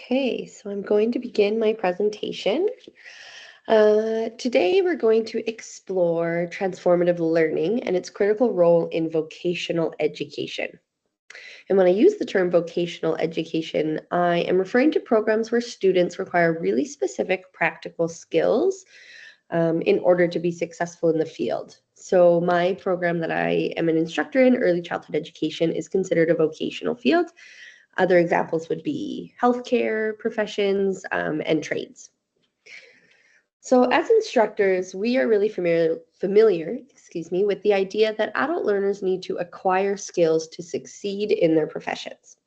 Okay, so I'm going to begin my presentation. Today we're going to explore transformative learning and its critical role in vocational education. And when I use the term vocational education, I am referring to programs where students require really specific practical skills in order to be successful in the field. So my program that I am an instructor in, early childhood education, is considered a vocational field. Other examples would be healthcare professions and trades. So as instructors, we are really familiar with the idea that adult learners need to acquire skills to succeed in their professions.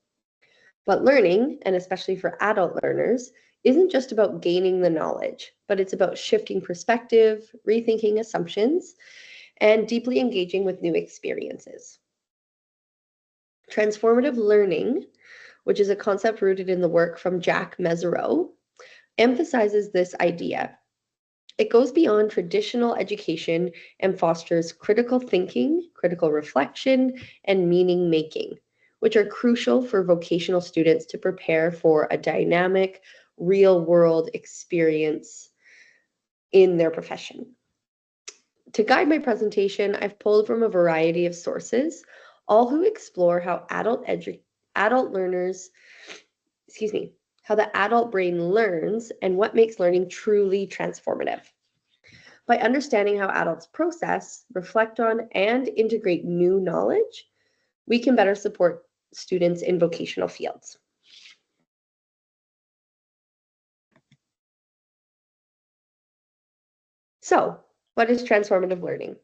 But learning, and especially for adult learners, isn't just about gaining the knowledge, but it's about shifting perspective, rethinking assumptions, and deeply engaging with new experiences. Transformative learning, which is a concept rooted in the work from Jacques Mezereau, emphasizes this idea. It goes beyond traditional education and fosters critical thinking, critical reflection, and meaning making, which are crucial for vocational students to prepare for a dynamic, real-world experience in their profession. To guide my presentation, I've pulled from a variety of sources, all who explore how how the adult brain learns and what makes learning truly transformative. By understanding how adults process, reflect on, and integrate new knowledge, we can better support students in vocational fields. So, what is transformative learning?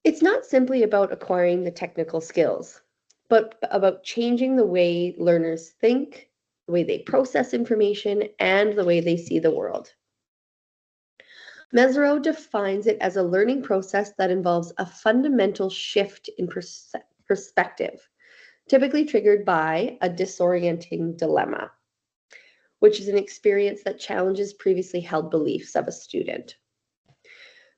It's not simply about acquiring the technical skills, but about changing the way learners think, the way they process information, and the way they see the world. Mezereau defines it as a learning process that involves a fundamental shift in perspective, typically triggered by a disorienting dilemma, which is an experience that challenges previously held beliefs of a student.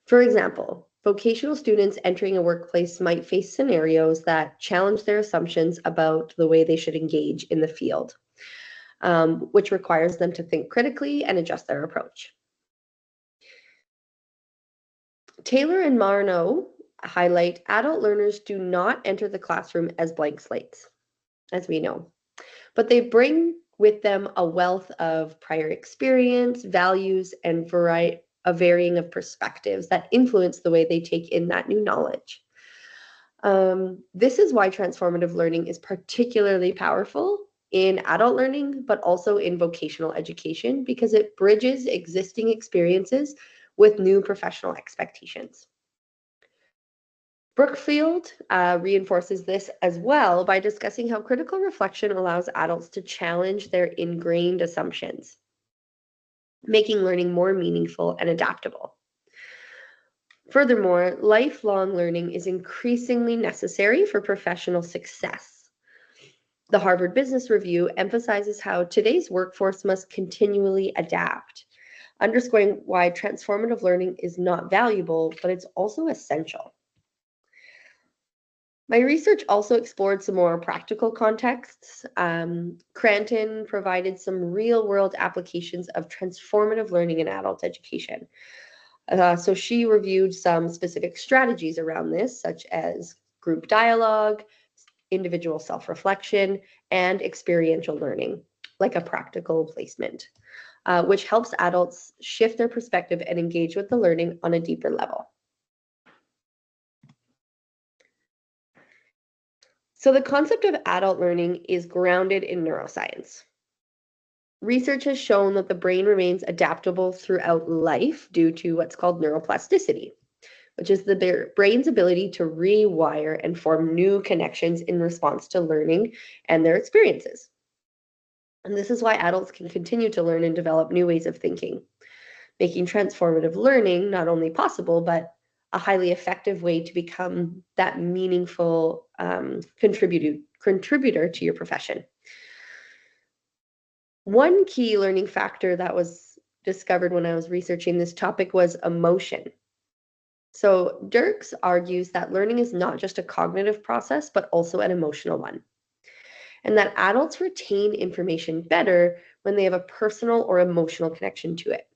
For example, vocational students entering a workplace might face scenarios that challenge their assumptions about the way they should engage in the field, which requires them to think critically and adjust their approach. Taylor and Marno highlight adult learners do not enter the classroom as blank slates, as we know, but they bring with them a wealth of prior experience, values, and a varying of perspectives that influence the way they take in that new knowledge. This is why transformative learning is particularly powerful in adult learning, but also in vocational education, because it bridges existing experiences with new professional expectations. Brookfield reinforces this as well by discussing how critical reflection allows adults to challenge their ingrained assumptions, making learning more meaningful and adaptable. Furthermore, lifelong learning is increasingly necessary for professional success. The Harvard Business Review emphasizes how today's workforce must continually adapt, underscoring why transformative learning is not valuable, but it's also essential. My research also explored some more practical contexts. Cranton provided some real-world applications of transformative learning in adult education. So she reviewed some specific strategies around this, such as group dialogue, individual self-reflection, and experiential learning, like a practical placement, which helps adults shift their perspective and engage with the learning on a deeper level. So the concept of adult learning is grounded in neuroscience. Research has shown that the brain remains adaptable throughout life due to what's called neuroplasticity, which is the brain's ability to rewire and form new connections in response to learning and their experiences. And this is why adults can continue to learn and develop new ways of thinking, making transformative learning not only possible, but a highly effective way to become that meaningful contributor to your profession. One key learning factor that was discovered when I was researching this topic was emotion. So Dirks argues that learning is not just a cognitive process, but also an emotional one. and that adults retain information better when they have a personal or emotional connection to it.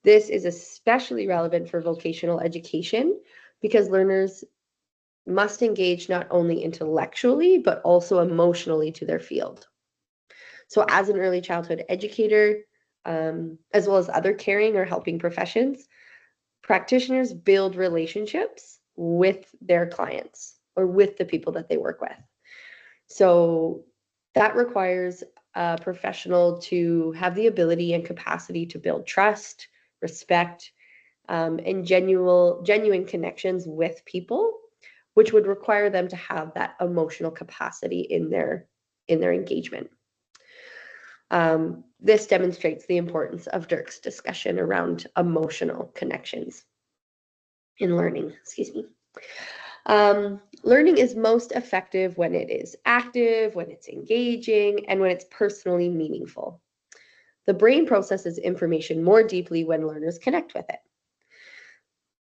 This is especially relevant for vocational education because learners must engage not only intellectually, but also emotionally to their field. So as an early childhood educator, as well as other caring or helping professions, practitioners build relationships with their clients or with the people that they work with. So that requires a professional to have the ability and capacity to build trust, respect, and genuine connections with people, which would require them to have that emotional capacity in their engagement. This demonstrates the importance of Dirk's discussion around emotional connections in learning. Excuse me. Learning is most effective when it is active, when it's engaging, and when it's personally meaningful. The brain processes information more deeply when learners connect with it,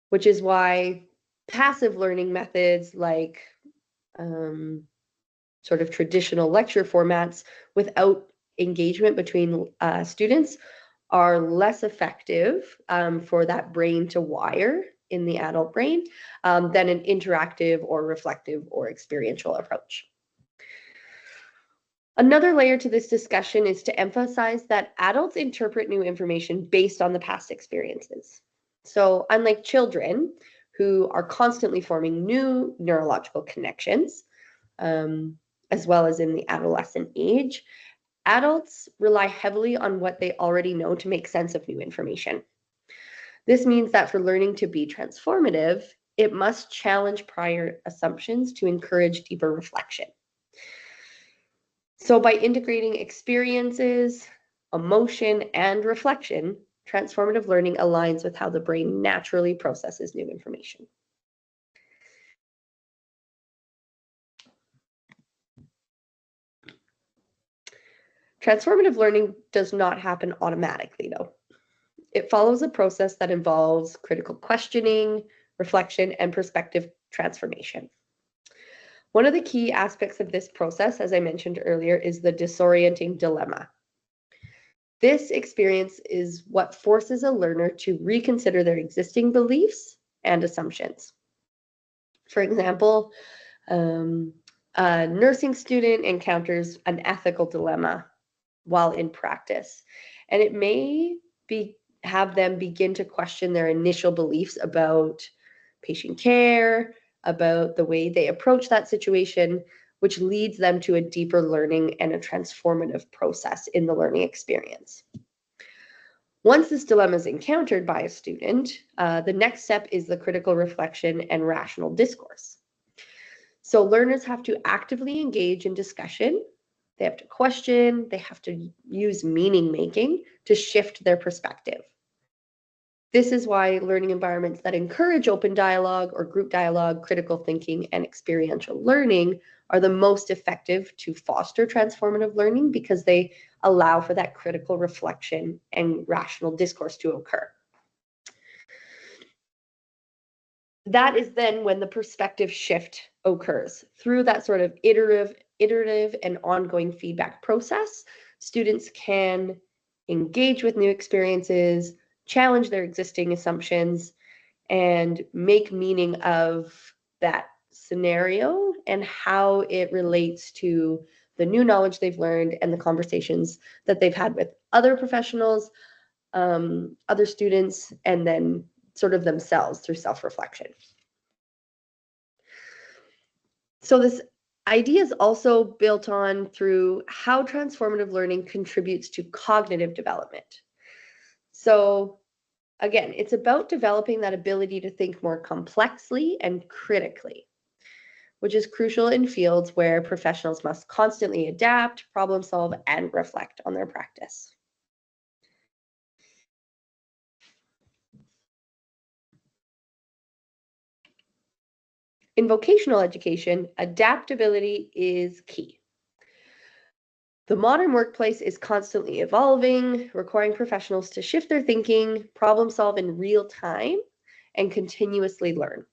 which is why passive learning methods like sort of traditional lecture formats without engagement between students are less effective for that brain to wire in the adult brain than an interactive or reflective or experiential approach. Another layer to this discussion is to emphasize that adults interpret new information based on the past experiences. So unlike children who are constantly forming new neurological connections, as well as in the adolescent age, adults rely heavily on what they already know to make sense of new information. This means that for learning to be transformative, it must challenge prior assumptions to encourage deeper reflection. So by integrating experiences, emotion, and reflection, transformative learning aligns with how the brain naturally processes new information. Transformative learning does not happen automatically, though. It follows a process that involves critical questioning, reflection, and perspective transformation. One of the key aspects of this process, as I mentioned earlier, is the disorienting dilemma. This experience is what forces a learner to reconsider their existing beliefs and assumptions. For example, a nursing student encounters an ethical dilemma while in practice, and it may have them begin to question their initial beliefs about patient care, about the way they approach that situation, which leads them to a deeper learning and a transformative process in the learning experience. Once this dilemma is encountered by a student, the next step is the critical reflection and rational discourse. So learners have to actively engage in discussion. They have to question, they have to use meaning making to shift their perspective. This is why learning environments that encourage open dialogue or group dialogue, critical thinking, and experiential learning are the most effective to foster transformative learning because they allow for that critical reflection and rational discourse to occur. That is then when the perspective shift occurs. Through that sort of iterative and ongoing feedback process, students can engage with new experiences, challenge their existing assumptions, and make meaning of that scenario and how it relates to the new knowledge they've learned and the conversations that they've had with other professionals, other students, and then sort of themselves through self-reflection. So this idea is also built on through how transformative learning contributes to cognitive development. So again, it's about developing that ability to think more complexly and critically, which is crucial in fields where professionals must constantly adapt, problem solve, and reflect on their practice. In vocational education, adaptability is key. The modern workplace is constantly evolving, requiring professionals to shift their thinking, problem solve in real time, and continuously learn.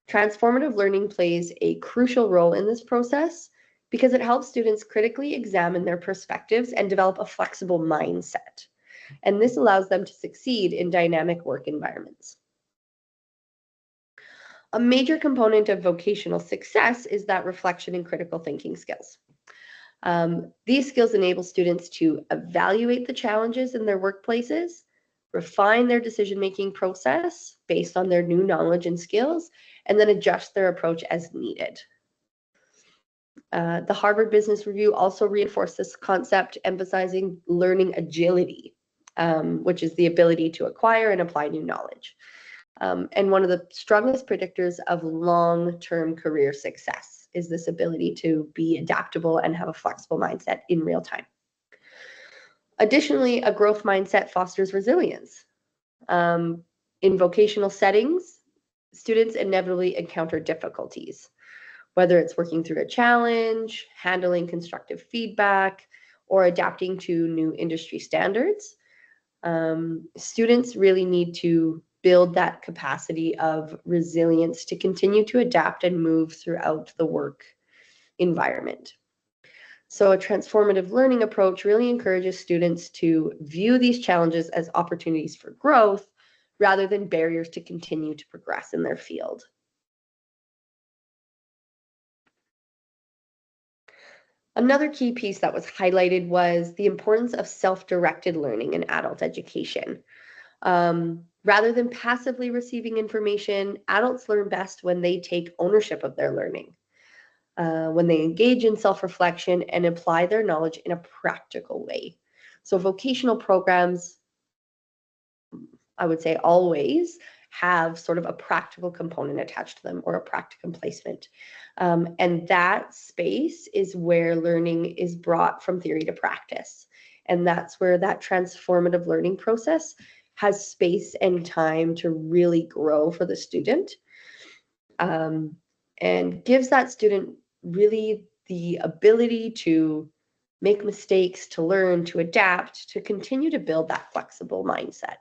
Transformative learning plays a crucial role in this process because it helps students critically examine their perspectives and develop a flexible mindset. And this allows them to succeed in dynamic work environments. A major component of vocational success is that reflection and critical thinking skills. These skills enable students to evaluate the challenges in their workplaces, refine their decision-making process based on their new knowledge and skills, and then adjust their approach as needed. The Harvard Business Review also reinforced this concept, emphasizing learning agility, which is the ability to acquire and apply new knowledge. And one of the strongest predictors of long-term career success is this ability to be adaptable and have a flexible mindset in real time. Additionally, a growth mindset fosters resilience. In vocational settings, students inevitably encounter difficulties, whether it's working through a challenge, handling constructive feedback, or adapting to new industry standards. Students really need to build that capacity of resilience to continue to adapt and move throughout the work environment. So a transformative learning approach really encourages students to view these challenges as opportunities for growth rather than barriers to continue to progress in their field. Another key piece that was highlighted was the importance of self-directed learning in adult education. Rather than passively receiving information, adults learn best when they take ownership of their learning, when they engage in self-reflection and apply their knowledge in a practical way. So vocational programs, I would say always, have sort of a practical component attached to them or a practicum placement. And that space is where learning is brought from theory to practice. And that's where that transformative learning process has space and time to really grow for the student, and gives that student really the ability to make mistakes, to learn, to adapt, to continue to build that flexible mindset.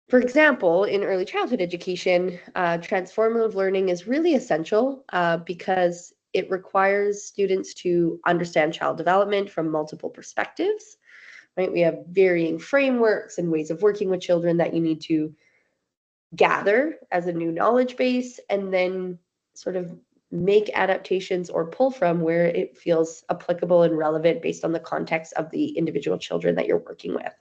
For example, in early childhood education, transformative learning is really essential because it requires students to understand child development from multiple perspectives. Right? We have varying frameworks and ways of working with children that you need to gather as a new knowledge base and then sort of make adaptations or pull from where it feels applicable and relevant based on the context of the individual children that you're working with.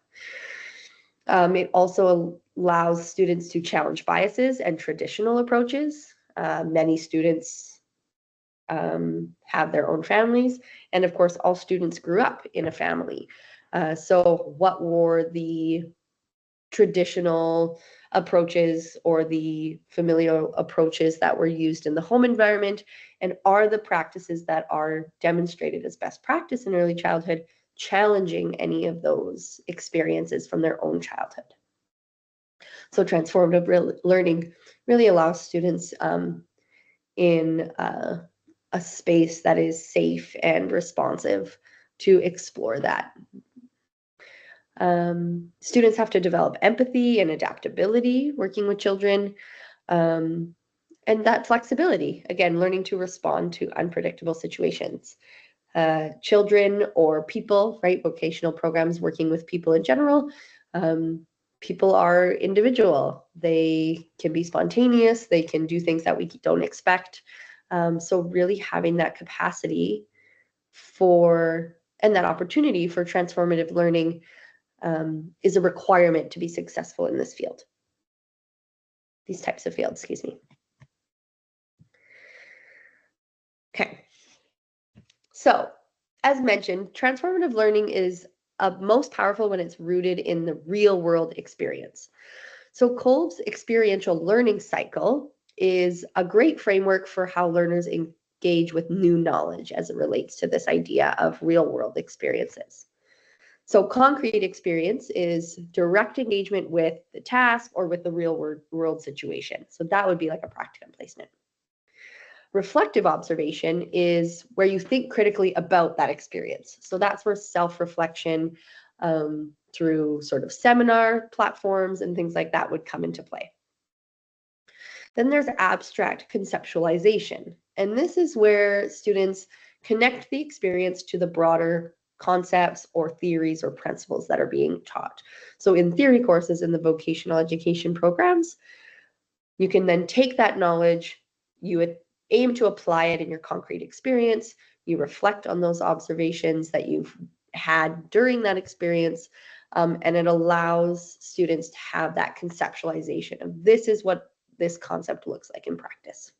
It also allows students to challenge biases and traditional approaches. Many students have their own families, and of course, all students grew up in a family. So what were the traditional approaches or the familial approaches that were used in the home environment, and are the practices that are demonstrated as best practice in early childhood challenging any of those experiences from their own childhood? So transformative learning really allows students in a space that is safe and responsive to explore that. Students have to develop empathy and adaptability working with children, and that flexibility, again, learning to respond to unpredictable situations. Children or people, right, vocational programs working with people in general, people are individual. They can be spontaneous. They can do things that we don't expect. So really having that capacity for and that opportunity for transformative learning is a requirement to be successful in this field. These types of fields, excuse me. Okay. So, as mentioned, transformative learning is most powerful when it's rooted in the real world experience. So Kolb's experiential learning cycle is a great framework for how learners engage with new knowledge as it relates to this idea of real world experiences. So concrete experience is direct engagement with the task or with the real world situation. So that would be like a practicum placement. Reflective observation is where you think critically about that experience. So that's where self-reflection through sort of seminar platforms and things like that would come into play. Then there's abstract conceptualization. And this is where students connect the experience to the broader concepts or theories or principles that are being taught. So in theory courses in the vocational education programs, you can then take that knowledge, you would aim to apply it in your concrete experience, you reflect on those observations that you've had during that experience, and it allows students to have that conceptualization of this is what this concept looks like in practice.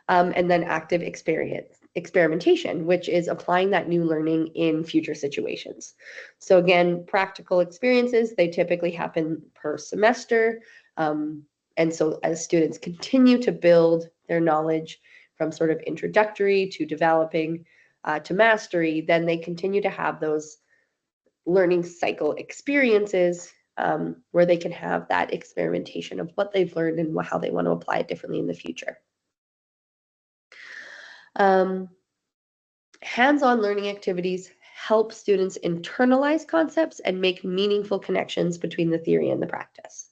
And then active experimentation, which is applying that new learning in future situations. So again, practical experiences, they typically happen per semester. And so as students continue to build their knowledge from sort of introductory to developing to mastery, then they continue to have those learning cycle experiences where they can have that experimentation of what they've learned and how they want to apply it differently in the future. Hands-on learning activities help students internalize concepts and make meaningful connections between the theory and the practice.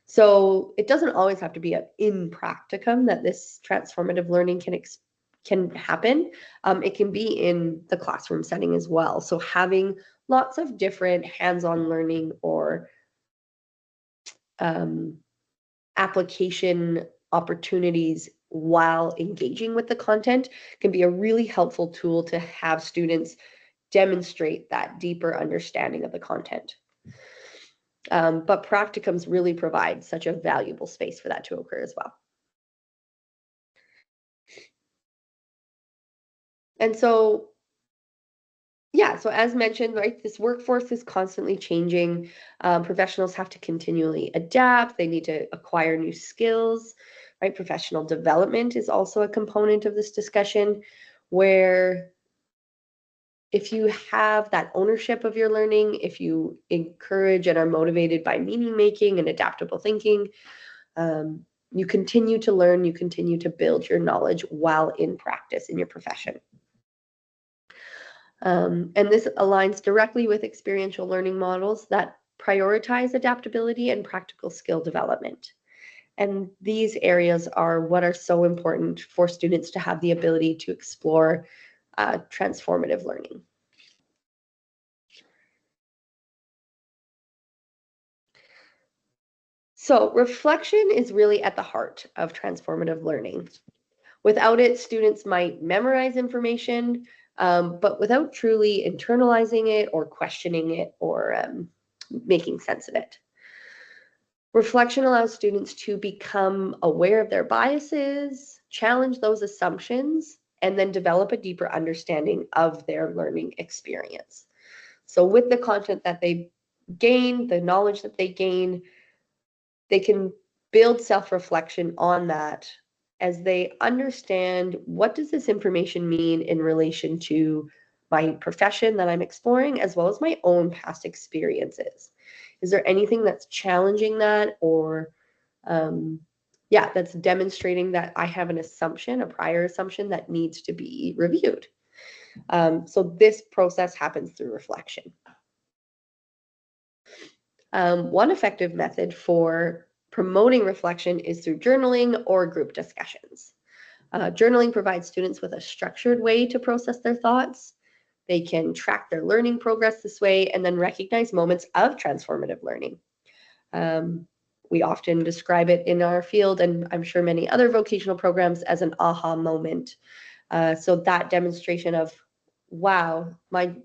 So it doesn't always have to be in practicum that this transformative learning can happen. It can be in the classroom setting as well. So having lots of different hands-on learning or application opportunities while engaging with the content can be a really helpful tool to have students demonstrate that deeper understanding of the content. But practicums really provide such a valuable space for that to occur as well. And so, yeah, so as mentioned, right, this workforce is constantly changing. Professionals have to continually adapt. They need to acquire new skills, right? Professional development is also a component of this discussion, where if you have that ownership of your learning, if you encourage and are motivated by meaning making and adaptable thinking, you continue to learn, you continue to build your knowledge while in practice in your profession. And this aligns directly with experiential learning models that prioritize adaptability and practical skill development. And these areas are what are so important for students to have the ability to explore transformative learning. So reflection is really at the heart of transformative learning. Without it, students might memorize information, but without truly internalizing it or questioning it or making sense of it. Reflection allows students to become aware of their biases, challenge those assumptions, and then develop a deeper understanding of their learning experience. So with the content that they gain, the knowledge that they gain, they can build self-reflection on that as they understand, what does this information mean in relation to my profession that I'm exploring, as well as my own past experiences? Is there anything that's challenging that, or yeah, that's demonstrating that I have an assumption, a prior assumption that needs to be reviewed? So this process happens through reflection. One effective method for promoting reflection is through journaling or group discussions. Journaling provides students with a structured way to process their thoughts. They can track their learning progress this way and then recognize moments of transformative learning. We often describe it in our field, and I'm sure many other vocational programs, as an aha moment. So that demonstration of, wow, my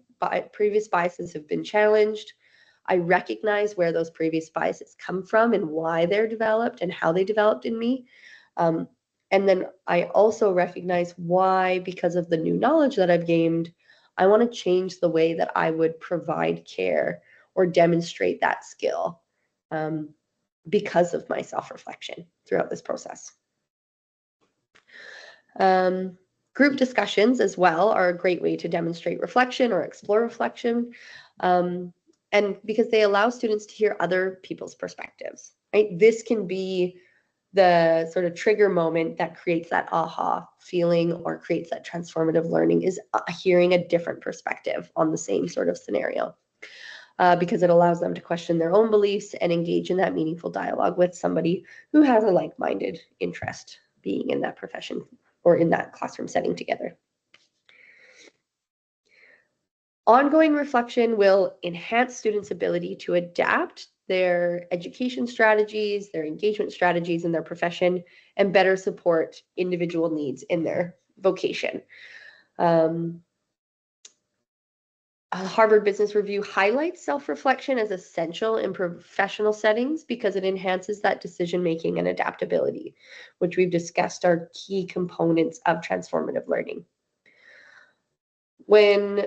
previous biases have been challenged. I recognize where those previous biases come from and why they're developed and how they developed in me. And then I also recognize why, because of the new knowledge that I've gained, I want to change the way that I would provide care or demonstrate that skill because of my self-reflection throughout this process. Group discussions as well are a great way to demonstrate reflection or explore reflection. And because they allow students to hear other people's perspectives, right? This can be the sort of trigger moment that creates that aha feeling or creates that transformative learning, is hearing a different perspective on the same sort of scenario, because it allows them to question their own beliefs and engage in that meaningful dialogue with somebody who has a like-minded interest being in that profession. or in that classroom setting together. Ongoing reflection will enhance students' ability to adapt their education strategies, their engagement strategies in their profession, and better support individual needs in their vocation. Harvard Business Review highlights self-reflection as essential in professional settings because it enhances that decision-making and adaptability, which we've discussed are key components of transformative learning. When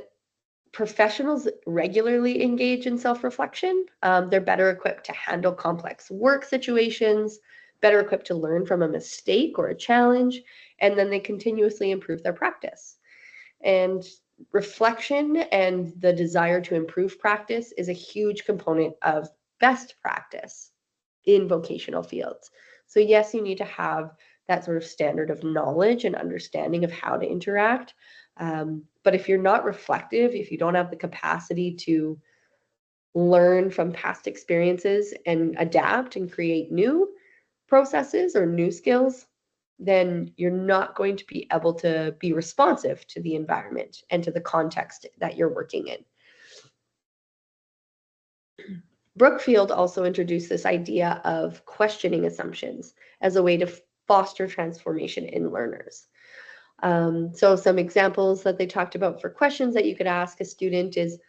professionals regularly engage in self-reflection, they're better equipped to handle complex work situations, better equipped to learn from a mistake or a challenge, and then they continuously improve their practice. And reflection and the desire to improve practice is a huge component of best practice in vocational fields. So yes, you need to have that sort of standard of knowledge and understanding of how to interact. But if you're not reflective, if you don't have the capacity to learn from past experiences and adapt and create new processes or new skills, then you're not going to be able to be responsive to the environment and to the context that you're working in. Brookfield also introduced this idea of questioning assumptions as a way to foster transformation in learners. So some examples that they talked about for questions that you could ask a student is,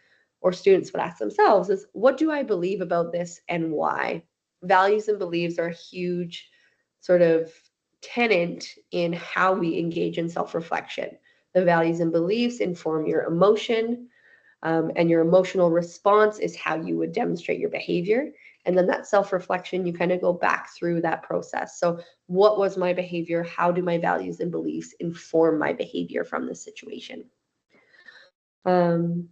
or students would ask themselves, is what do I believe about this and why? Values and beliefs are a huge sort of tenet in how we engage in self-reflection. The values and beliefs inform your emotion, and your emotional response is how you would demonstrate your behavior. And then that self-reflection, you kind of go back through that process. So what was my behavior? How do my values and beliefs inform my behavior from this situation? And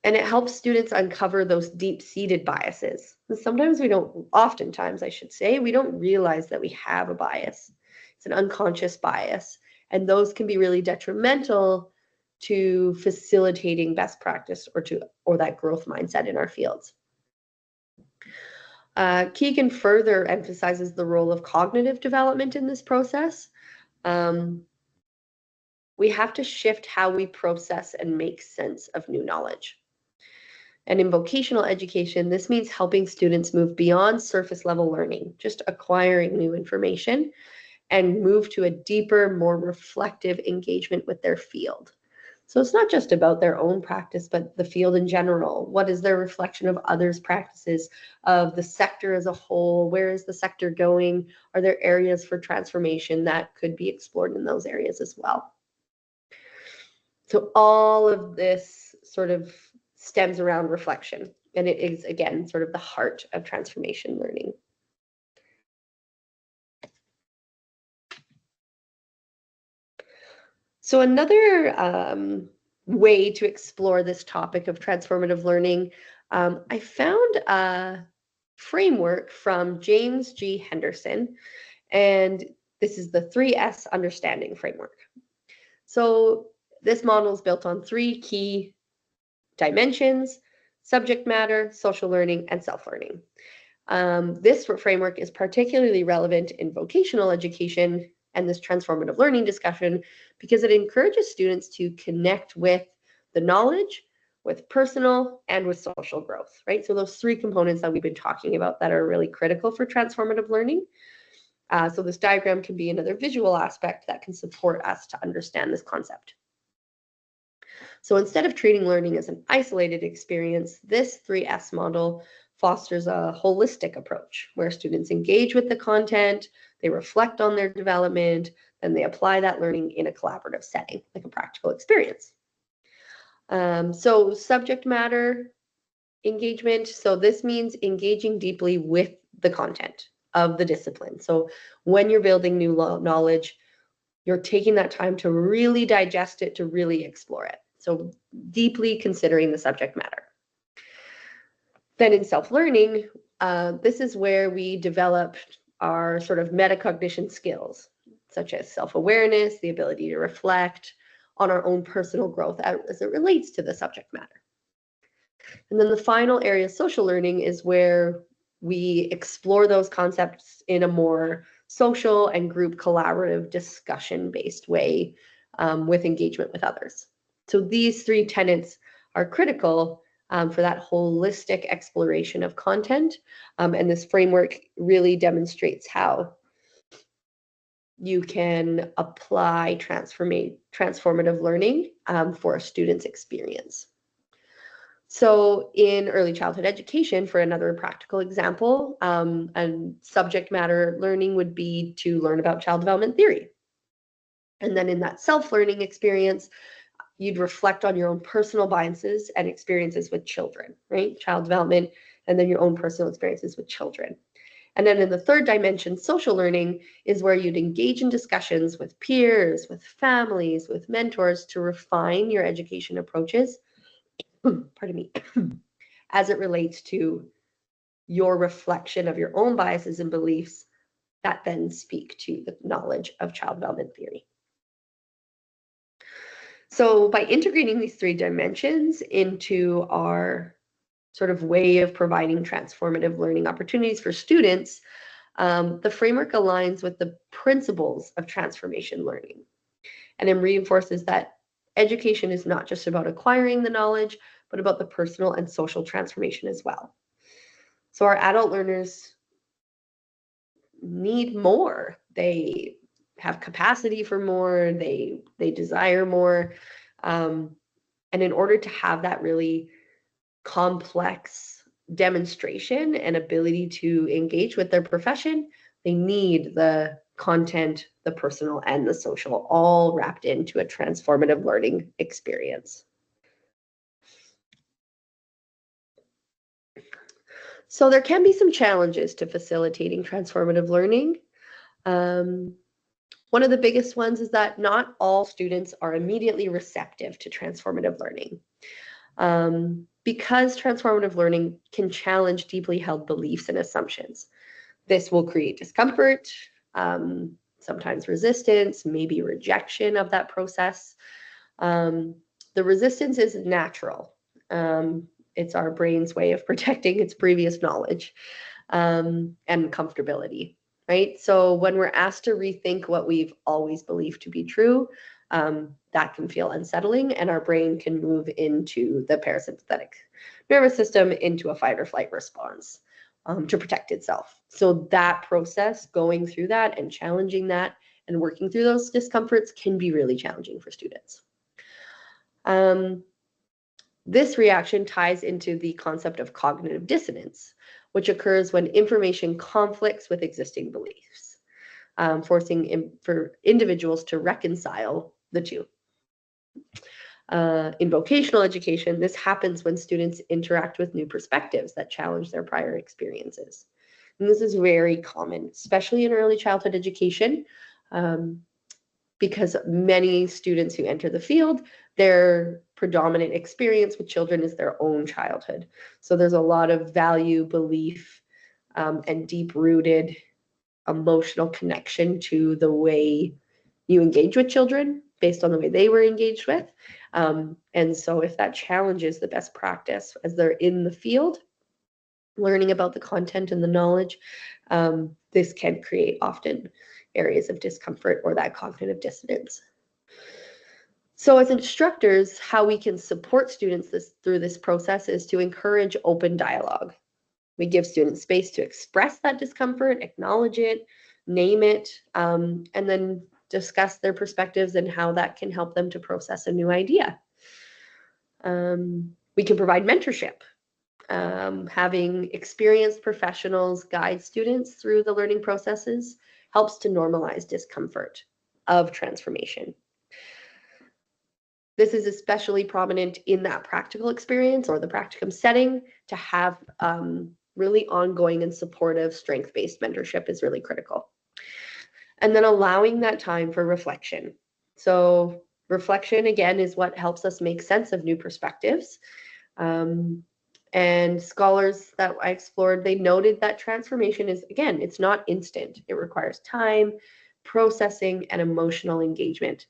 it helps students uncover those deep-seated biases. And sometimes we don't, oftentimes I should say, we don't realize that we have a bias. It's an unconscious bias. And those can be really detrimental to facilitating best practice or that growth mindset in our fields. Keegan further emphasizes the role of cognitive development in this process. We have to shift how we process and make sense of new knowledge. And in vocational education, this means helping students move beyond surface level learning, just acquiring new information, and move to a deeper, more reflective engagement with their field. So it's not just about their own practice, but the field in general. What is their reflection of others' practices, of the sector as a whole? Where is the sector going? Are there areas for transformation that could be explored in those areas as well? So all of this sort of stems around reflection, and it is, again, sort of the heart of transformation learning. So another way to explore this topic of transformative learning, I found a framework from James G. Henderson, and this is the 3S understanding framework. So this model is built on 3 key dimensions: subject matter, social learning, and self-learning. This framework is particularly relevant in vocational education and this transformative learning discussion because it encourages students to connect with the knowledge, with personal, and with social growth, right? So those 3 components that we've been talking about that are really critical for transformative learning. So this diagram can be another visual aspect that can support us to understand this concept. So instead of treating learning as an isolated experience, this 3S model fosters a holistic approach where students engage with the content, they reflect on their development, and they apply that learning in a collaborative setting, like a practical experience. So subject matter engagement. So this means engaging deeply with the content of the discipline. So when you're building new knowledge, you're taking that time to really digest it, to really explore it. So deeply considering the subject matter. Then in self-learning, this is where we develop our sort of metacognition skills, such as self-awareness, the ability to reflect on our own personal growth as it relates to the subject matter. And then the final area, social learning, is where we explore those concepts in a more social and group collaborative discussion-based way with engagement with others. So these 3 tenets are critical for that holistic exploration of content, and this framework really demonstrates how you can apply transformative learning for a student's experience. So in early childhood education, for another practical example, and subject matter learning would be to learn about child development theory. And then in that self-learning experience, you'd reflect on your own personal biases and experiences with children, right? Child development, and then your own personal experiences with children. And then in the third dimension, social learning is where you'd engage in discussions with peers, with families, with mentors to refine your education approaches, pardon me, as it relates to your reflection of your own biases and beliefs that then speak to the knowledge of child development theory. So by integrating these 3 dimensions into our sort of way of providing transformative learning opportunities for students, the framework aligns with the principles of transformation learning, and it reinforces that education is not just about acquiring the knowledge, but about the personal and social transformation as well. So our adult learners need more. They have capacity for more. They desire more. And in order to have that really complex demonstration and ability to engage with their profession, they need the content, the personal, and the social all wrapped into a transformative learning experience. So there can be some challenges to facilitating transformative learning. One of the biggest ones is that not all students are immediately receptive to transformative learning. Because transformative learning can challenge deeply held beliefs and assumptions. This will create discomfort, sometimes resistance, maybe rejection of that process. The resistance is natural. It's our brain's way of protecting its previous knowledge and comfortability, right? So when we're asked to rethink what we've always believed to be true, that can feel unsettling, and our brain can move into the parasympathetic nervous system into a fight or flight response to protect itself. So that process, going through that and challenging that and working through those discomforts can be really challenging for students. This reaction ties into the concept of cognitive dissonance, which occurs when information conflicts with existing beliefs, forcing for individuals to reconcile the two. In vocational education, this happens when students interact with new perspectives that challenge their prior experiences. And this is very common, especially in early childhood education, because many students who enter the field, their predominant experience with children is their own childhood. So there's a lot of value, belief, and deep-rooted emotional connection to the way you engage with children based on the way they were engaged with. And so if that challenges the best practice as they're in the field, learning about the content and the knowledge, this can create often areas of discomfort or that cognitive dissonance. So as instructors, how we can support students through this process is to encourage open dialogue. We give students space to express that discomfort, acknowledge it, name it, and then discuss their perspectives and how that can help them to process a new idea. We can provide mentorship. Having experienced professionals guide students through the learning processes helps to normalize discomfort of transformation. This is especially prominent in that practical experience or the practicum setting. To have really ongoing and supportive strength-based mentorship is really critical. And then allowing that time for reflection. So reflection, again, is what helps us make sense of new perspectives. And scholars that I explored, they noted that transformation is, again, it's not instant. It requires time, processing, and emotional engagement,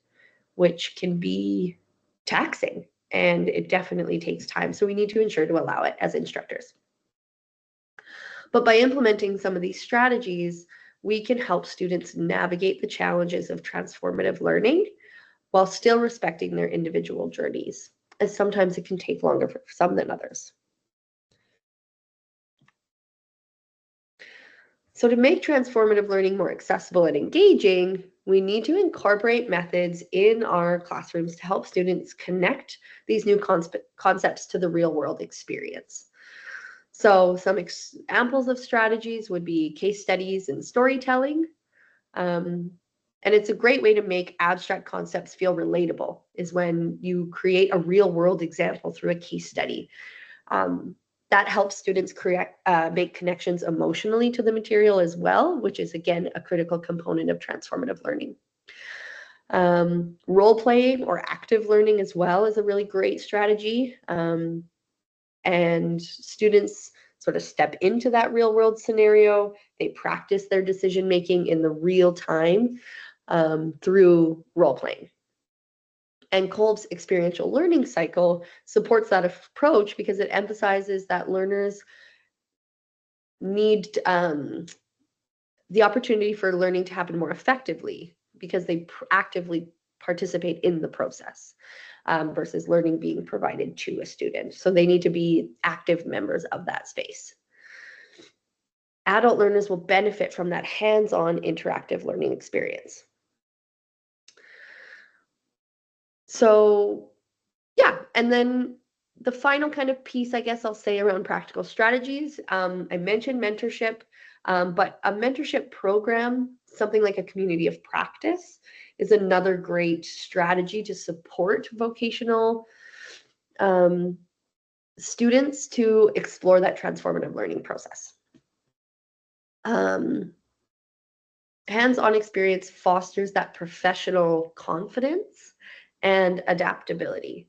which can be taxing, and it definitely takes time. So we need to ensure to allow it as instructors. But by implementing some of these strategies, we can help students navigate the challenges of transformative learning while still respecting their individual journeys, as sometimes it can take longer for some than others. So to make transformative learning more accessible and engaging, we need to incorporate methods in our classrooms to help students connect these new concepts to the real-world experience. So some examples of strategies would be case studies and storytelling. And it's a great way to make abstract concepts feel relatable, is when you create a real-world example through a case study. That helps students make connections emotionally to the material as well, which is, again, a critical component of transformative learning. Role-playing or active learning as well is a really great strategy. And students sort of step into that real-world scenario. They practice their decision-making in the real time through role-playing. And Kolb's experiential learning cycle supports that approach because it emphasizes that learners need the opportunity for learning to happen more effectively because they actively participate in the process versus learning being provided to a student. So they need to be active members of that space. Adult learners will benefit from that hands-on interactive learning experience. So yeah, and then the final kind of piece, I guess I'll say, around practical strategies. I mentioned mentorship, but a mentorship program, something like a community of practice, is another great strategy to support vocational students to explore that transformative learning process. Hands-on experience fosters that professional confidence and adaptability.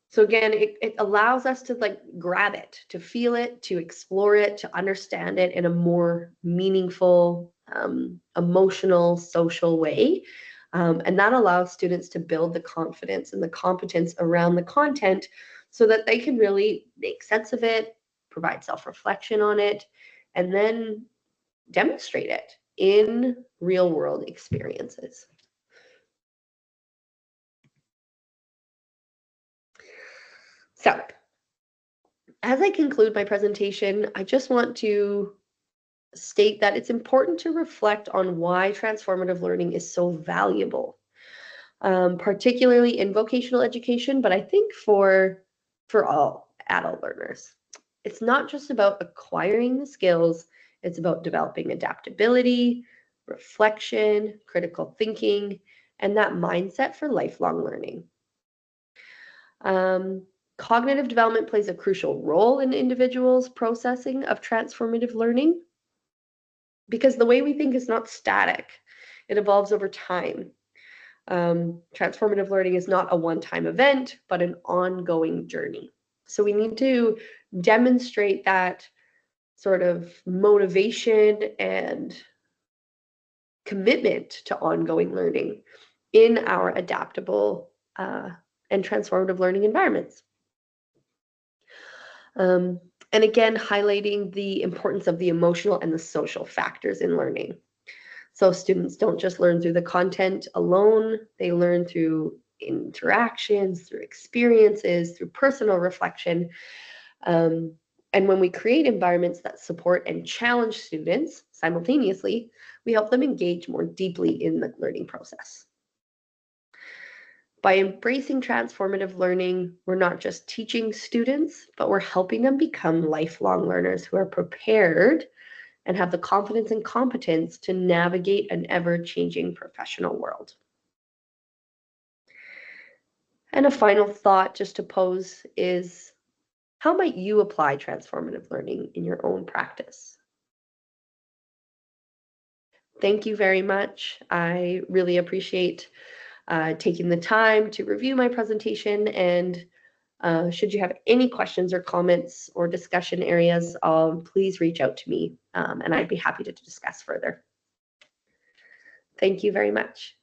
So again, it allows us to grab it, to feel it, to explore it, to understand it in a more meaningful, emotional, social way. And that allows students to build the confidence and the competence around the content so that they can really make sense of it, provide self-reflection on it, and then demonstrate it in real-world experiences. So, as I conclude my presentation, I just want to state that it's important to reflect on why transformative learning is so valuable, particularly in vocational education, but I think for all adult learners. It's not just about acquiring the skills, it's about developing adaptability, reflection, critical thinking, and that mindset for lifelong learning. Cognitive development plays a crucial role in individuals' processing of transformative learning because the way we think is not static. It evolves over time. Transformative learning is not a one-time event, but an ongoing journey. So we need to demonstrate that sort of motivation and commitment to ongoing learning in our adaptable and transformative learning environments. And again, highlighting the importance of the emotional and the social factors in learning. So students don't just learn through the content alone, they learn through interactions, through experiences, through personal reflection. And when we create environments that support and challenge students simultaneously, we help them engage more deeply in the learning process. By embracing transformative learning, we're not just teaching students, but we're helping them become lifelong learners who are prepared and have the confidence and competence to navigate an ever-changing professional world. And a final thought just to pose is, how might you apply transformative learning in your own practice? Thank you very much. I really appreciate taking the time to review my presentation, and should you have any questions or comments or discussion areas, please reach out to me, and I'd be happy to discuss further. Thank you very much.